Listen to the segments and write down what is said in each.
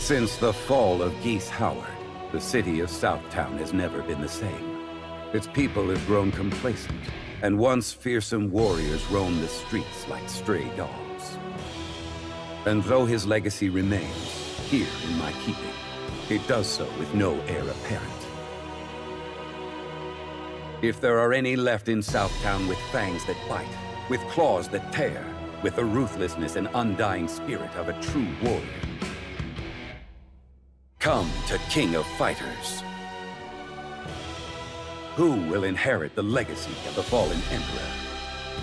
Since the fall of Geese Howard, the city of Southtown has never been the same. Its people have grown complacent, and once fearsome warriors roam the streets like stray dogs. And though his legacy remains here in my keeping, it does so with no heir apparent. If there are any left in Southtown with fangs that bite, with claws that tear, with the ruthlessness and undying spirit of a true warrior, come to King of Fighters. Who will inherit the legacy of the fallen Emperor?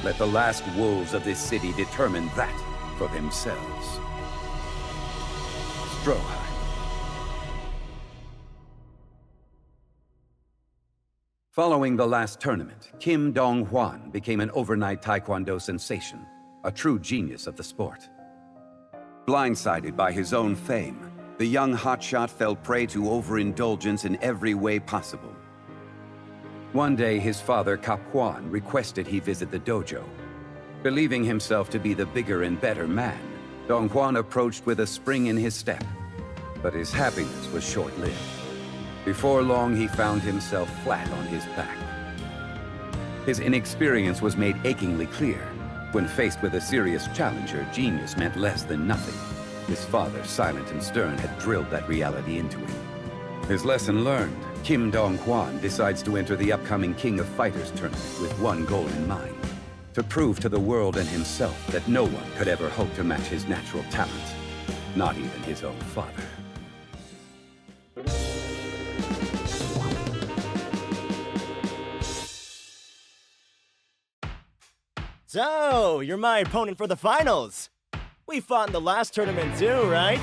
Let the last wolves of this city determine that for themselves. Stroheim. Following the last tournament, Kim Dong Hwan became an overnight Taekwondo sensation, a true genius of the sport. Blindsided by his own fame, the young hotshot fell prey to overindulgence in every way possible. One day, his father, Kap Hwan, requested he visit the dojo. Believing himself to be the bigger and better man, Dong Hwan approached with a spring in his step. But his happiness was short-lived. Before long, he found himself flat on his back. His inexperience was made achingly clear. When faced with a serious challenger, genius meant less than nothing. His father, silent and stern, had drilled that reality into him. His lesson learned, Kim Dong Hwan decides to enter the upcoming King of Fighters tournament with one goal in mind: to prove to the world and himself that no one could ever hope to match his natural talent, not even his own father. So, you're my opponent for the finals. We fought in the last tournament too, right?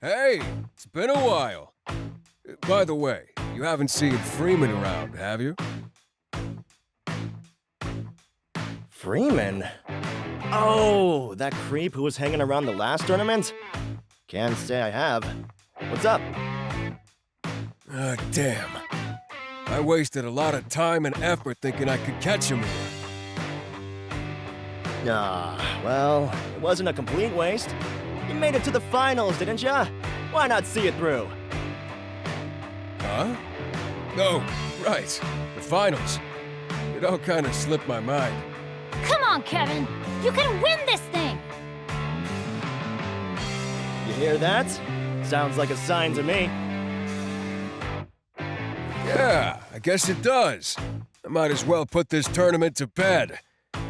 Hey, it's been a while. By the way, you haven't seen Freeman around, have you? Freeman? Oh, that creep who was hanging around the last tournament? Can't say I have. What's up? Ah, damn. I wasted a lot of time and effort thinking I could catch him here. Well, it wasn't a complete waste. You made it to the finals, didn't ya? Why not see it through? Huh? No, right. The finals. It all kind of slipped my mind. Come on, Kevin! You can win this thing! You hear that? Sounds like a sign to me. Yeah, I guess it does. I might as well put this tournament to bed.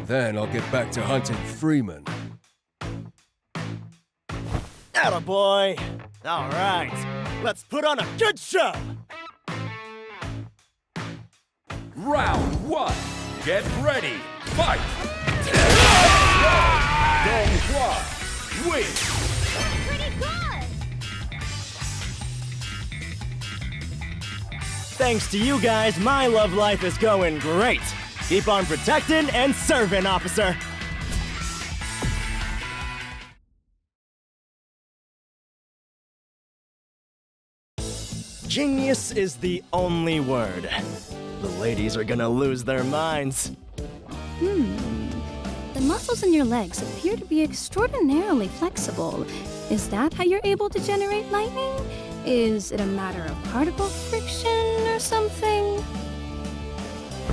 Then I'll get back to hunting Freeman. Attaboy! All right, let's put on a good show! Round one. Get ready. Fight! Dong Hwan wins. Pretty good! Thanks to you guys, my love life is going great. Keep on protecting and serving, officer. Genius is the only word. The ladies are gonna lose their minds. The muscles in your legs appear to be extraordinarily flexible. Is that how you're able to generate lightning? Is it a matter of particle friction or something?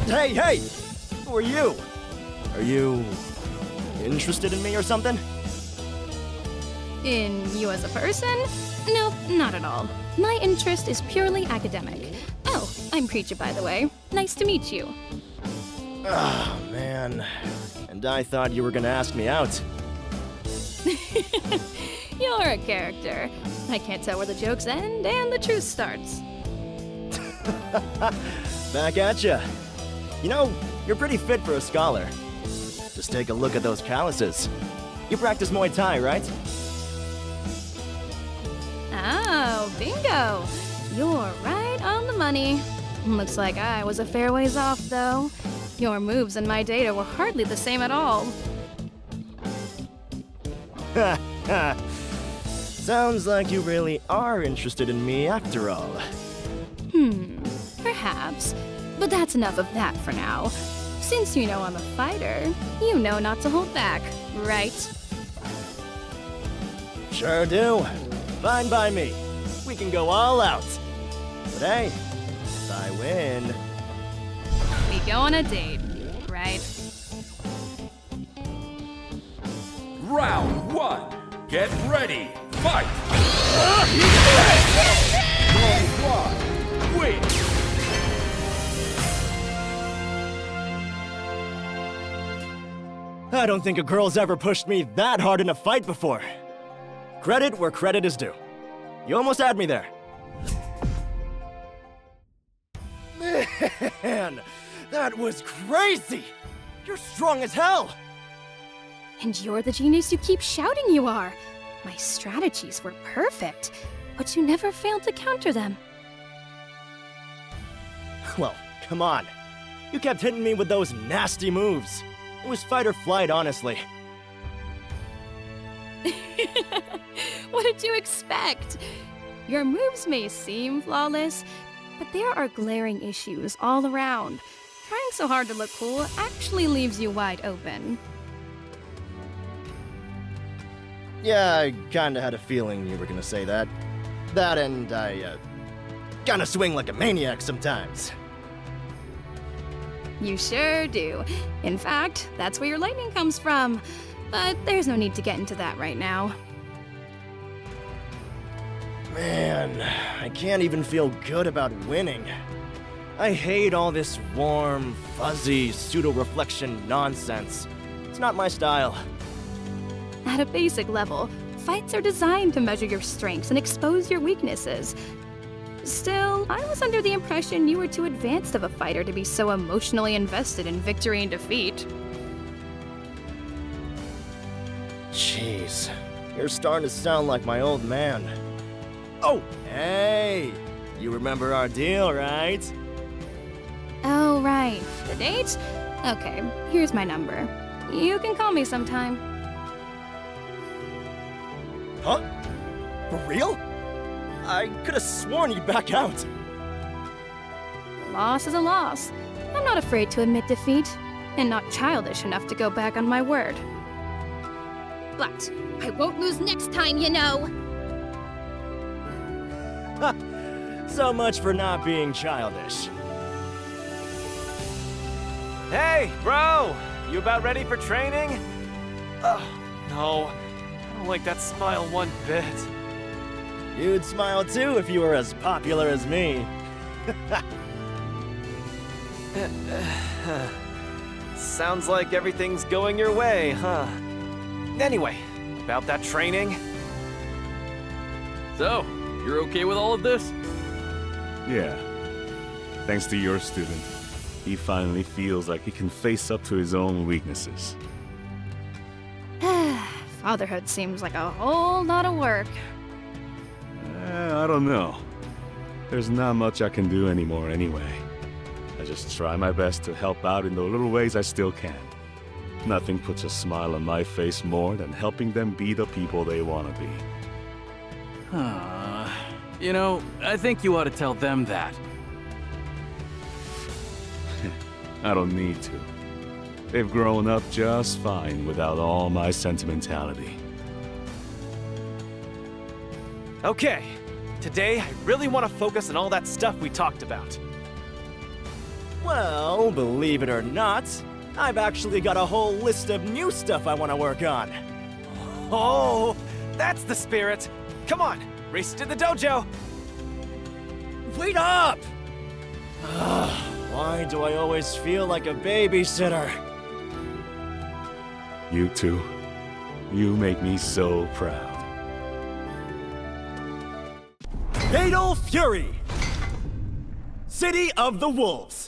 Hey! Who are you? Are you interested in me or something? In you as a person? Nope, not at all. My interest is purely academic. Oh, I'm Preecha, by the way. Nice to meet you. Oh, man. And I thought you were gonna ask me out. You're a character. I can't tell where the jokes end and the truth starts. Back at ya. You know, you're pretty fit for a scholar. Just take a look at those calluses. You practice Muay Thai, right? Oh, bingo! You're right on the money. Looks like I was a fair ways off, though. Your moves and my data were hardly the same at all. Sounds like you really are interested in me after all. Perhaps. But that's enough of that for now. Since you know I'm a fighter, you know not to hold back, right? Sure do. Fine by me. We can go all out. But hey, if I win... We go on a date, right? Round 1. Get ready. Fight! Dong Hwan wins! I don't think a girl's ever pushed me that hard in a fight before. Credit where credit is due. You almost had me there. Man, that was crazy! You're strong as hell! And you're the genius you keep shouting you are. My strategies were perfect, but you never failed to counter them. Well, come on. You kept hitting me with those nasty moves. It was fight or flight, honestly. What did you expect? Your moves may seem flawless, but there are glaring issues all around. Trying so hard to look cool actually leaves you wide open. Yeah, I kinda had a feeling you were gonna say that. That and I, kinda swing like a maniac sometimes. You sure do. In fact, that's where your lightning comes from. But there's no need to get into that right now. Man, I can't even feel good about winning. I hate all this warm, fuzzy, pseudo-reflection nonsense. It's not my style. At a basic level, fights are designed to measure your strengths and expose your weaknesses. Still, I was under the impression you were too advanced of a fighter to be so emotionally invested in victory and defeat. Jeez, you're starting to sound like my old man. Oh, hey! You remember our deal, right? Oh, right. The date? Okay, here's my number. You can call me sometime. Huh? For real? I could have sworn you'd back out. A loss is a loss. I'm not afraid to admit defeat, and not childish enough to go back on my word. But I won't lose next time, you know. So much for not being childish. Hey, bro! You about ready for training? Oh, no. I don't like that smile one bit. You'd smile too if you were as popular as me. Sounds like everything's going your way, huh? Anyway, about that training. So, you're okay with all of this? Yeah. Thanks to your student, he finally feels like he can face up to his own weaknesses. Fatherhood seems like a whole lot of work. I don't know. There's not much I can do anymore anyway. I just try my best to help out in the little ways I still can. Nothing puts a smile on my face more than helping them be the people they want to be. You know, I think you ought to tell them that. I don't need to. They've grown up just fine without all my sentimentality. Okay, today I really want to focus on all that stuff we talked about. Well, believe it or not, I've actually got a whole list of new stuff I want to work on. Oh, that's the spirit. Come on, race to the dojo. Wait up! Why do I always feel like a babysitter? You two, you make me so proud. Fatal Fury! City of the Wolves!